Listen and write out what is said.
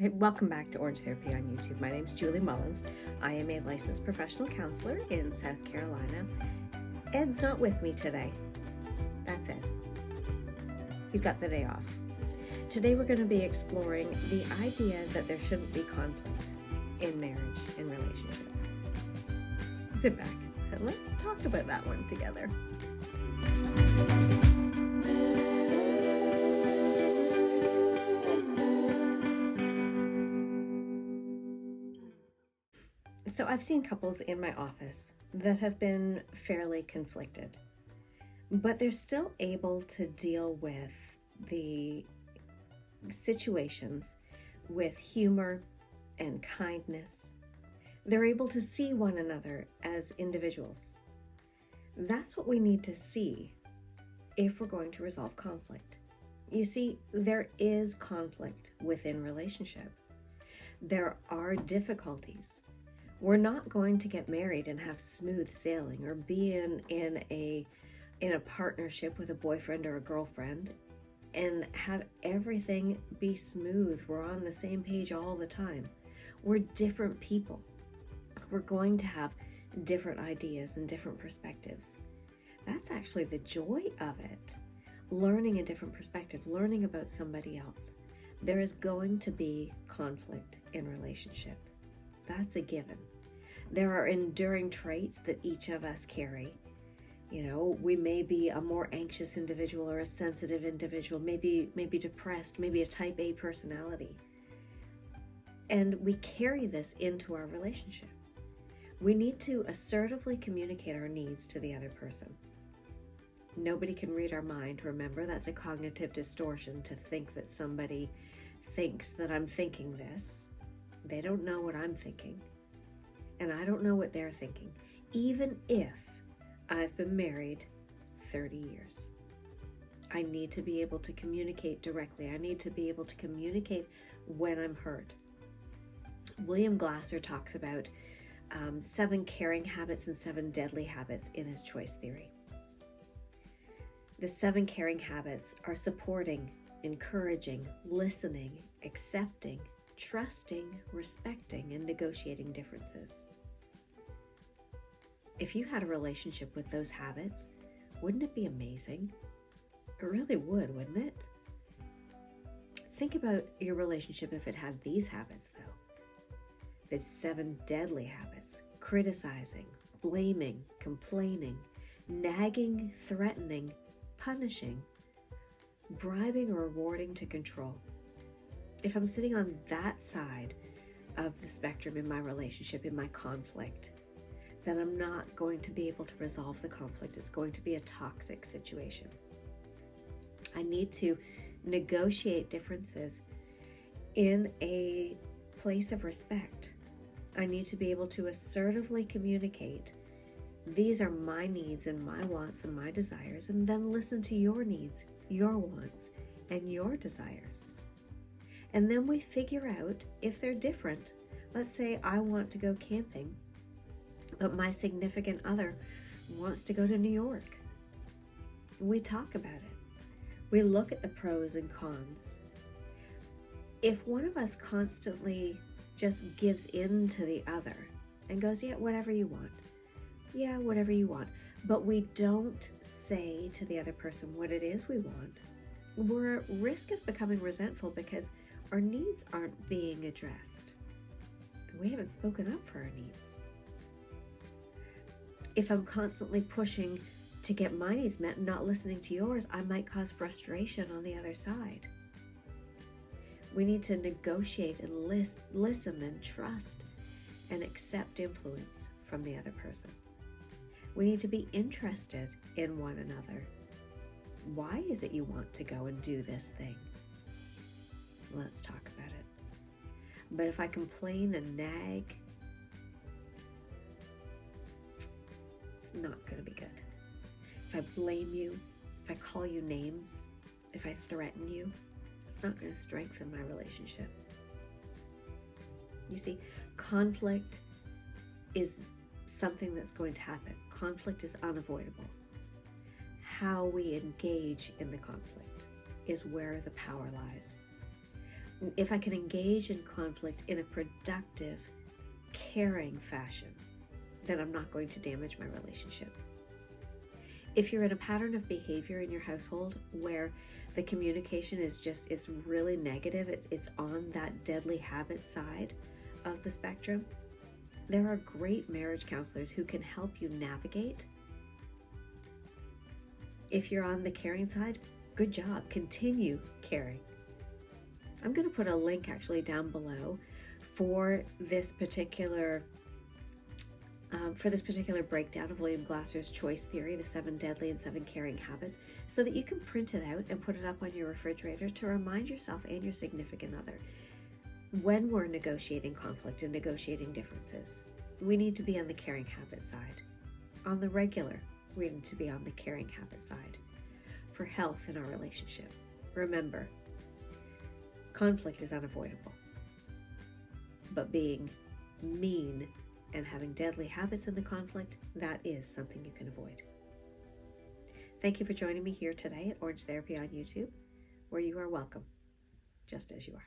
Hey, welcome back to Orange Therapy on YouTube. My name is Julie Mullins. I am a licensed professional counselor in South Carolina. Ed's not with me today. That's it. He's got the day off. Today we're going to be exploring the idea that there shouldn't be conflict in marriage and relationship. Sit back and let's talk about that one together. So I've seen couples in my office that have been fairly conflicted, but they're still able to deal with the situations with humor and kindness. They're able to see one another as individuals. That's what we need to see if we're going to resolve conflict. You see, there is conflict within relationship. There are difficulties. We're not going to get married and have smooth sailing or be in a partnership with a boyfriend or a girlfriend and have everything be smooth. We're on the same page all the time. We're different people. We're going to have different ideas and different perspectives. That's actually the joy of it. Learning a different perspective, learning about somebody else. There is going to be conflict in relationship. That's a given. There are enduring traits that each of us carry. You know, we may be a more anxious individual or a sensitive individual, maybe depressed, maybe a type A personality. And we carry this into our relationship. We need to assertively communicate our needs to the other person. Nobody can read our mind. Remember, that's a cognitive distortion to think that somebody thinks that I'm thinking this. They don't know what I'm thinking, and I don't know what they're thinking, even if I've been married 30 years. I need to be able to communicate directly. I need to be able to communicate when I'm hurt. William Glasser talks about 7 caring habits and 7 deadly habits in his choice theory. The 7 caring habits are supporting, encouraging, listening, accepting, trusting, respecting, and negotiating differences. If you had a relationship with those habits, wouldn't it be amazing? It really would, wouldn't it? Think about your relationship if it had these habits, though. The 7 deadly habits: criticizing, blaming, complaining, nagging, threatening, punishing, bribing or rewarding to control. If I'm sitting on that side of the spectrum in my relationship, in my conflict, then I'm not going to be able to resolve the conflict. It's going to be a toxic situation. I need to negotiate differences in a place of respect. I need to be able to assertively communicate, these are my needs and my wants and my desires, and then listen to your needs, your wants, and your desires. And then we figure out if they're different. Let's say I want to go camping, but my significant other wants to go to New York. We talk about it. We look at the pros and cons. If one of us constantly just gives in to the other and goes, yeah, whatever you want. Yeah, whatever you want. But we don't say to the other person what it is we want, we're at risk of becoming resentful because our needs aren't being addressed. We haven't spoken up for our needs. If I'm constantly pushing to get my needs met and not listening to yours, I might cause frustration on the other side. We need to negotiate and listen and trust and accept influence from the other person. We need to be interested in one another. Why is it you want to go and do this thing? Let's talk about it. But if I complain and nag, it's not going to be good. If I blame you, if I call you names, if I threaten you, it's not going to strengthen my relationship. You see, conflict is something that's going to happen. Conflict is unavoidable. How we engage in the conflict is where the power lies. if I can engage in conflict in a productive, caring fashion, then I'm not going to damage my relationship. If you're in a pattern of behavior in your household where the communication is it's really negative, it's on that deadly habit side of the spectrum, there are great marriage counselors who can help you navigate. If you're on the caring side, good job, continue caring. I'm going to put a link actually down below for this particular breakdown of William Glasser's choice theory, the 7 deadly and 7 caring habits, so that you can print it out and put it up on your refrigerator to remind yourself and your significant other, when we're negotiating conflict and negotiating differences, we need to be on the caring habit side. On the regular, we need to be on the caring habit side for health in our relationship. Remember, conflict is unavoidable, but being mean and having deadly habits in the conflict, that is something you can avoid. Thank you for joining me here today at Orange Therapy on YouTube, where you are welcome, just as you are.